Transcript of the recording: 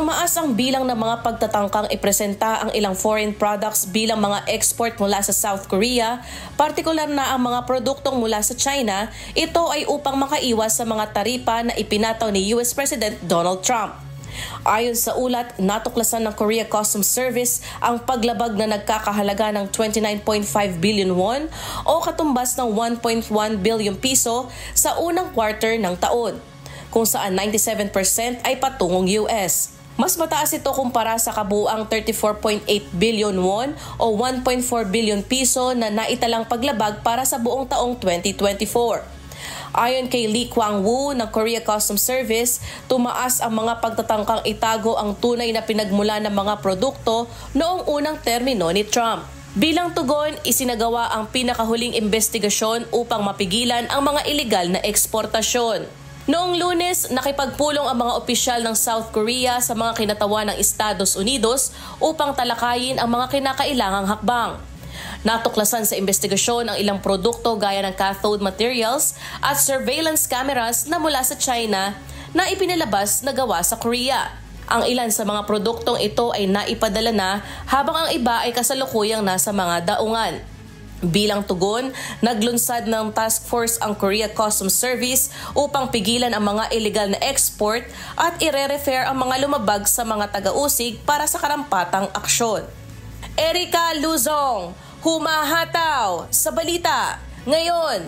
Tumaas ang bilang ng mga pagtatangkang ipresenta ang ilang foreign products bilang mga export mula sa South Korea, partikular na ang mga produktong mula sa China. Ito ay upang makaiwas sa mga taripa na ipinataw ni US President Donald Trump. Ayon sa ulat, natuklasan ng Korea Customs Service ang paglabag na nagkakahalaga ng 29.5 billion won o katumbas ng 1.1 billion piso sa unang quarter ng taon, kung saan 97% ay patungong US. Mas mataas ito kumpara sa kabuuang 34.8 billion won o 1.4 billion piso na naitalang paglabag para sa buong taong 2024. Ayon kay Lee Kwang-woo ng Korea Customs Service, tumaas ang mga pagtatangkang itago ang tunay na pinagmula ng mga produkto noong unang termino ni Trump. Bilang tugon, isinagawa ang pinakahuling investigasyon upang mapigilan ang mga ilegal na eksportasyon. Noong Lunes, nakipagpulong ang mga opisyal ng South Korea sa mga kinatawan ng Estados Unidos upang talakayin ang mga kinakailangang hakbang. Natuklasan sa investigasyon ang ilang produkto gaya ng cathode materials at surveillance cameras na mula sa China na ipinalabas na gawa sa Korea. Ang ilan sa mga produktong ito ay naipadala na habang ang iba ay kasalukuyang nasa mga daungan. Bilang tugon, naglunsad ng task force ang Korea Customs Service upang pigilan ang mga illegal na export at ire-refer ang mga lumabag sa mga taga-usig para sa karampatang aksyon. Erica Luzong, humahataw sa balita ngayon.